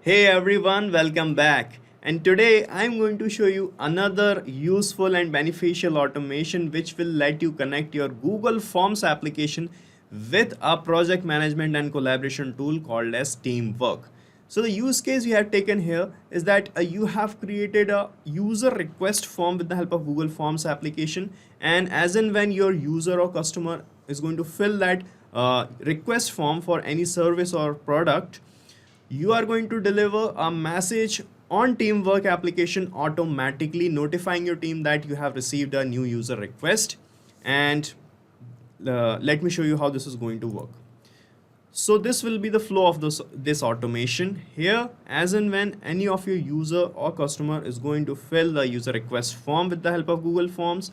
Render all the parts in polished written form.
Hey everyone, welcome back. And today I'm going to show you another useful and beneficial automation which will let you connect your Google Forms application with a project management and collaboration tool called as Teamwork. So the use case we have taken here is that you have created a user request form with the help of Google Forms application, and as and when your user or customer is going to fill that request form for any service or product, you are going to deliver a message on Teamwork application automatically notifying your team that you have received a new user request. And let me show you how this is going to work. So this will be the flow of this automation. Here, as and when any of your user or customer is going to fill the user request form with the help of Google Forms,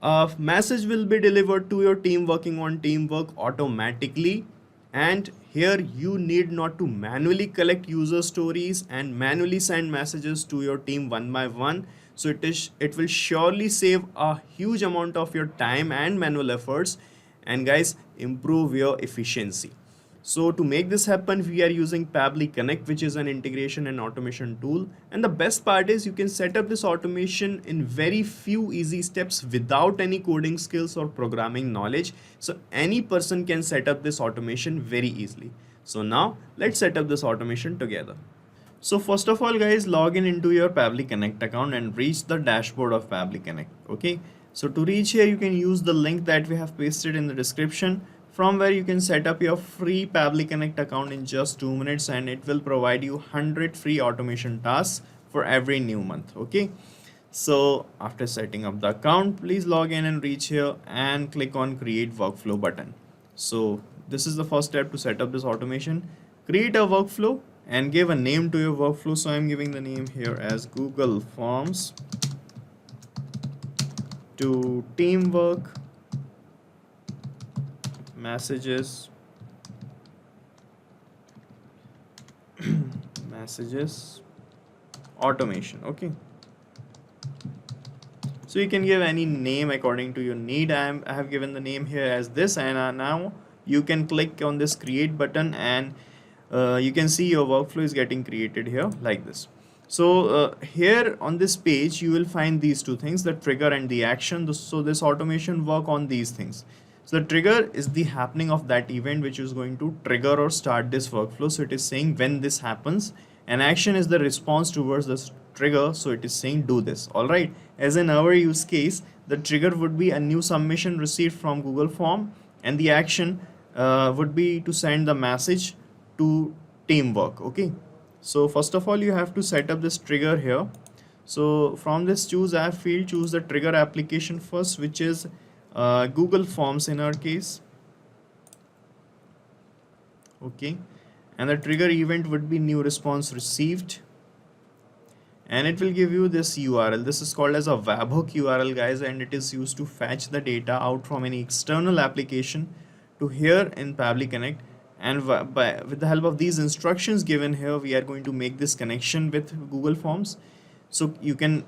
a message will be delivered to your team working on Teamwork automatically. And here you need not to manually collect user stories and manually send messages to your team one by one. So it will surely save a huge amount of your time and manual efforts, and guys, improve your efficiency. So to make this happen, we are using Pabbly Connect, which is an integration and automation tool. And the best part is you can set up this automation in very few easy steps without any coding skills or programming knowledge. So any person can set up this automation very easily. So now let's set up this automation together. So first of all, guys, log in into your Pabbly Connect account and reach the dashboard of Pabbly Connect. Okay. So to reach here, you can use the link that we have pasted in the description, from where you can set up your free Pabbly Connect account in just 2 minutes, and it will provide you 100 free automation tasks for every new month. Okay. So after setting up the account, please log in and reach here and click on create workflow button. So this is the first step to set up this automation. Create a workflow and give a name to your workflow. So I'm giving the name here as Google Forms to Teamwork messages messages automation. Okay, so you can give any name according to your need. I have given the name here as this, and now you can click on this create button, and you can see your workflow is getting created here like this. So here on this page you will find these two things, the trigger and the action. So this automation work on these things. So the trigger is the happening of that event which is going to trigger or start this workflow. So it is saying when this happens, and action is the response towards this trigger. So it is saying do this. All right. As in our use case, the trigger would be a new submission received from Google Form, and the action would be to send the message to Teamwork. Okay. So first of all, you have to set up this trigger here. So from this choose app field, choose the trigger application first, which is Google Forms in our case. Okay, and the trigger event would be new response received, and it will give you this URL. This is called as a webhook URL, guys, and it is used to fetch the data out from any external application to here in Pabbly Connect. And with the help of these instructions given here, we are going to make this connection with Google Forms. So you can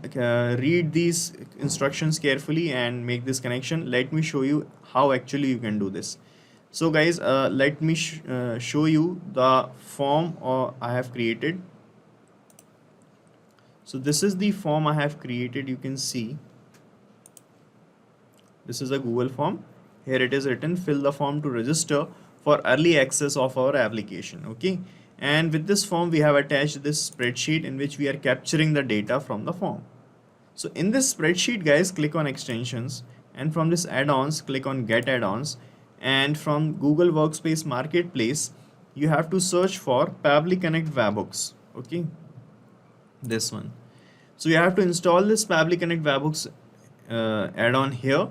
read these instructions carefully and make this connection. Let me show you how actually you can do this. So guys, let me show you the form I have created. So this is the form I have created. You can see this is a Google form. Here it is written, fill the form to register for early access of our application. Okay, and with this form we have attached this spreadsheet in which we are capturing the data from the form. So in this spreadsheet, guys, click on extensions, and from this add-ons click on get add-ons, and from Google Workspace Marketplace you have to search for Pabbly Connect webhooks. Okay, this one. So you have to install this Pabbly Connect webhooks add-on here,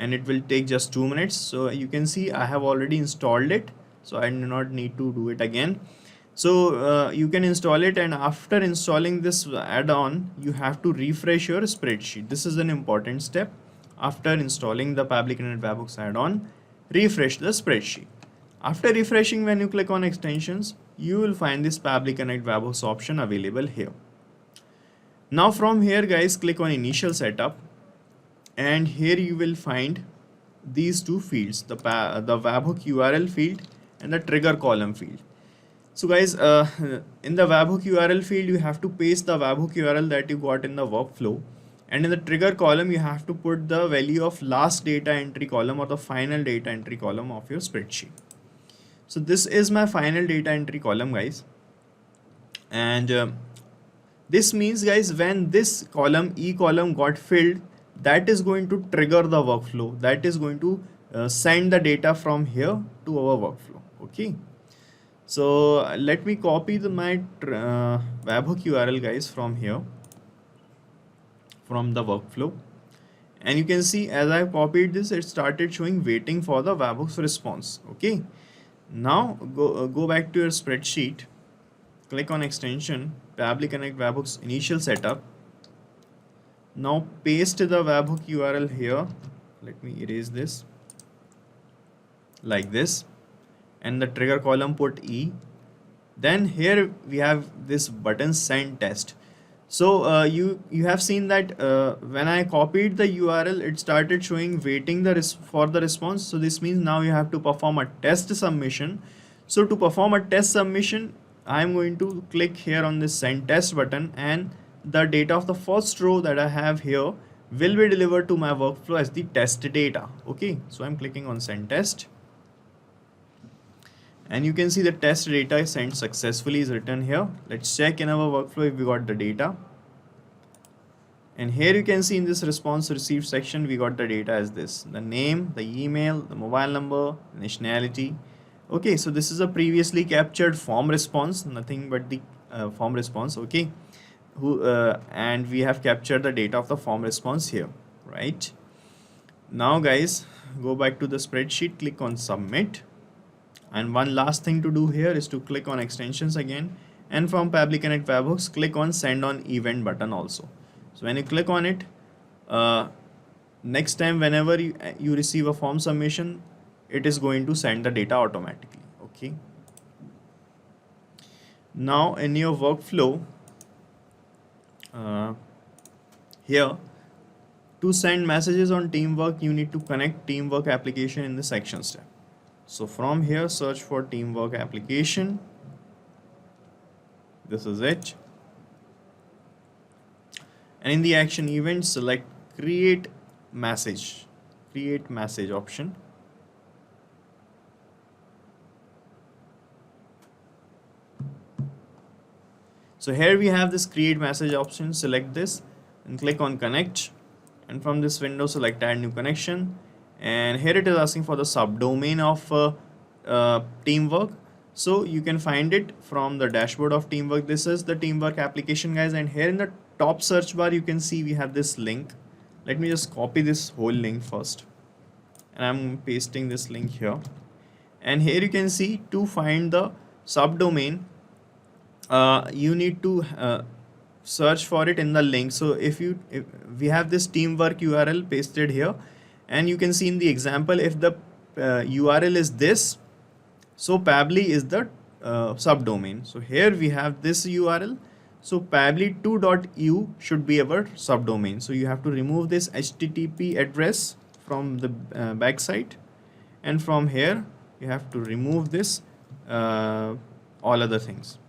and it will take just 2 minutes. So you can see I have already installed it, so I do not need to do it again. So you can install it, and after installing this add-on you have to refresh your spreadsheet. This is an important step. After installing the Pabbly Connect webhooks add-on, refresh the spreadsheet. After refreshing, when you click on extensions, you will find this Pabbly Connect webhooks option available here. Now from here, guys, click on initial setup, and here you will find these two fields, the webhook URL field and the trigger column field. So guys, in the webhook URL field, you have to paste the webhook URL that you got in the workflow. And in the trigger column, you have to put the value of last data entry column or the final data entry column of your spreadsheet. So this is my final data entry column, guys. And this means, guys, when this column, E column got filled, that is going to trigger the workflow. That is going to send the data from here to our workflow. Okay. So let me copy my webhook URL, guys, from here, from the workflow. And you can see as I copied this, it started showing waiting for the webhook's response. Okay. Now go back to your spreadsheet, click on extension, Pabbly Connect webhook's initial setup. Now paste the webhook URL here. Let me erase this like this, and the trigger column put E. Then here we have this button send test. So you have seen that when I copied the URL, it started showing waiting for the response. So this means now you have to perform a test submission. So to perform a test submission, I am going to click here on this send test button, and the data of the first row that I have here will be delivered to my workflow as the test data. Okay, so I'm clicking on send test, and you can see the test data sent successfully is written here. Let's check in our workflow if we got the data. And here you can see in this response received section, we got the data as this: the name, the email, the mobile number, nationality. Okay, so this is a previously captured form response, nothing but the form response. Okay, and we have captured the data of the form response here, right? Now guys, go back to the spreadsheet, click on submit. And one last thing to do here is to click on extensions again, and from Pabbly Connect webhooks, click on send on event button also. So when you click on it, next time whenever you receive a form submission, it is going to send the data automatically. Okay. Now in your workflow, here, to send messages on teamwork, you need to connect teamwork application in the sections tab. So from here, search for teamwork application. This is it. And in the action event, select create message option. So here we have this create message option. Select this and click on connect, and from this window select add new connection. And here it is asking for the subdomain of teamwork. So you can find it from the dashboard of teamwork. This is the teamwork application, guys, and here in the top search bar you can see we have this link. Let me just copy this whole link first, and I'm pasting this link here. And here you can see, to find the subdomain, you need to search for it in the link. So if we have this teamwork URL pasted here, and you can see in the example, if the URL is this, so Pabbly is the subdomain. So here we have this URL, so pabbly2.eu should be our subdomain. So you have to remove this HTTP address from the backside, and from here you have to remove this all other things.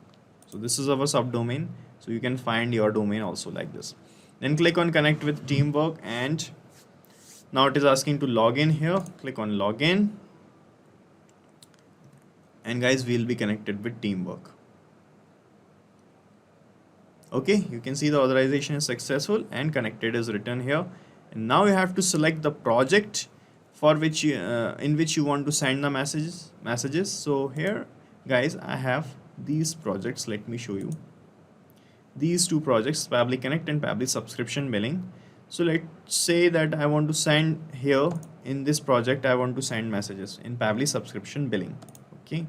So this is our subdomain. So you can find your domain also like this. Then click on connect with teamwork, and now it is asking to log in here. Click on login, and guys, we'll be connected with teamwork. Okay, you can see the authorization is successful and connected is written here. And now you have to select the project for which in which you want to send the messages. So here, guys, I have these projects. Let me show you these two projects, Pabbly Connect and Pabbly subscription billing. So let's say that I want to send here in this project, I want to send messages in Pabbly subscription billing. Okay,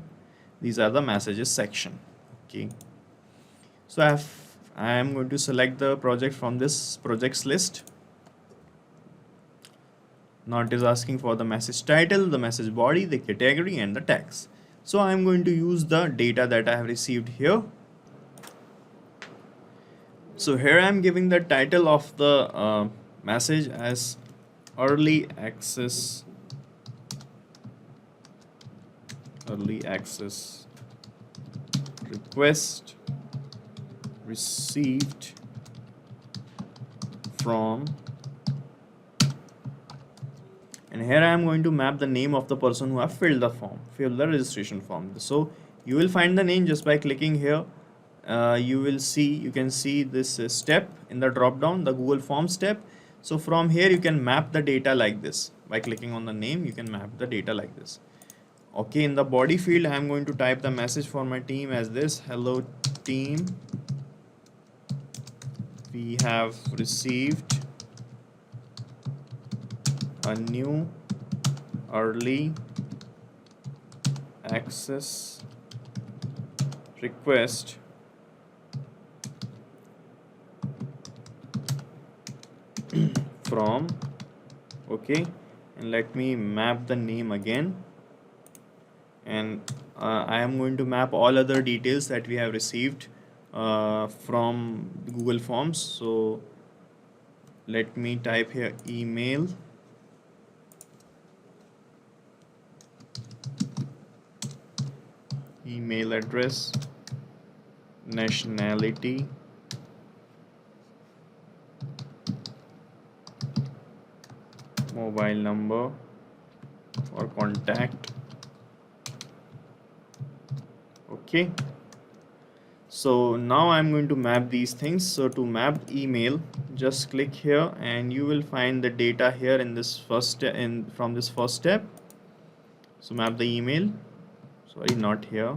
these are the messages section. Okay, so I am going to select the project from this projects list. Now it is asking for the message title, the message body, the category, and the tags. So I am going to use the data that I have received here. So here I am giving the title of the message as early access request received from, and here I am going to map the name of the person who have filled the registration form. So you will find the name just by clicking here. You can see this step in the drop down, the Google Forms step. So from here you can map the data like this. By clicking on the name, you can map the data like this. Okay, in the body field, I am going to type the message for my team as this: hello team, we have received a new early access request from, okay, and let me map the name again, and I am going to map all other details that we have received from Google Forms. So let me type here email, email address, nationality, mobile number or contact. Okay, so now I'm going to map these things. So to map email, just click here and you will find the data here in this first step, from this first step. So map the email, sorry, not here.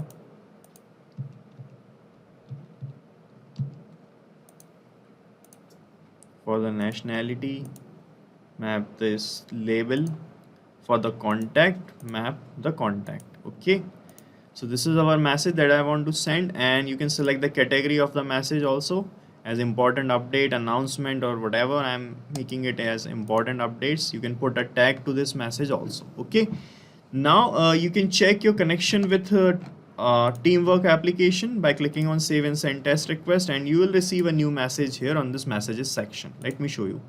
For the nationality, map this label. For the contact, map the contact. Okay, so this is our message that I want to send, and you can select the category of the message also as important update, announcement, or whatever. I'm making it as important updates. You can put a tag to this message also. Okay, now you can check your connection with teamwork application by clicking on save and send test request, and you will receive a new message here on this messages section. Let me show you.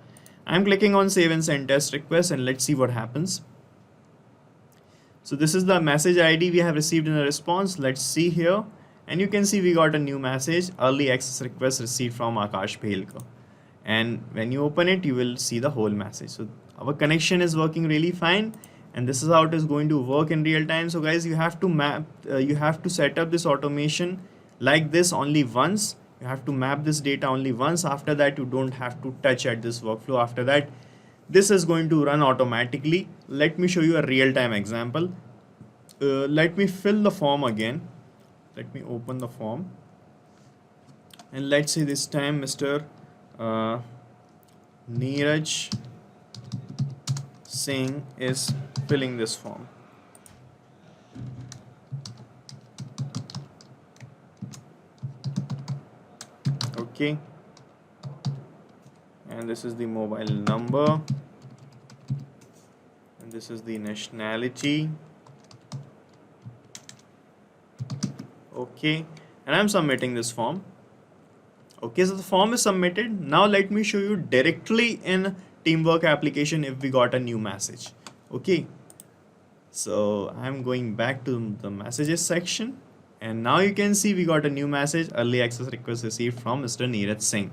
I'm clicking on save and send test request, and let's see what happens. So this is the message ID we have received in the response. Let's see here, and you can see we got a new message: early access request received from Akash Bhelkar. And when you open it, you will see the whole message. So our connection is working really fine, and this is how it is going to work in real time. So guys, you have to set up this automation like this only once. You have to map this data only once. After that, you don't have to touch at this workflow. After that, this is going to run automatically. Let me show you a real-time example. Let me fill the form again. Let me open the form, and let's say this time Mr. Neeraj Singh is filling this form. Okay, and this is the mobile number, and this is the nationality. Okay, and I'm submitting this form. Okay, so the form is submitted. Now let me show you directly in Teamwork application if we got a new message. Okay, so I'm going back to the messages section, and now you can see we got a new message: early access request received from Mr. Neeraj Singh.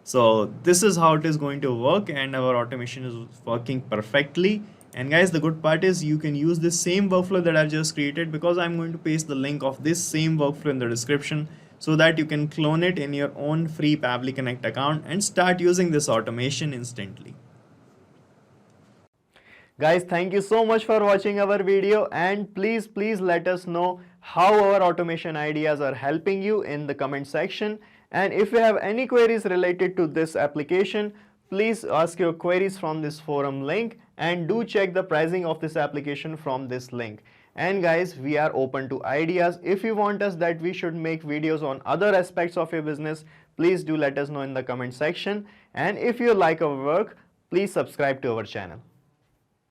So this is how it is going to work, and our automation is working perfectly. And guys, the good part is you can use this same workflow that I've just created, because I'm going to paste the link of this same workflow in the description, so that you can clone it in your own free Pabbly Connect account and start using this automation instantly. Guys, thank you so much for watching our video, and please let us know how our automation ideas are helping you in the comment section. And if you have any queries related to this application, please ask your queries from this forum link, and do check the pricing of this application from this link. And guys, we are open to ideas. If you want us that we should make videos on other aspects of your business, please do let us know in the comment section. And if you like our work, please subscribe to our channel.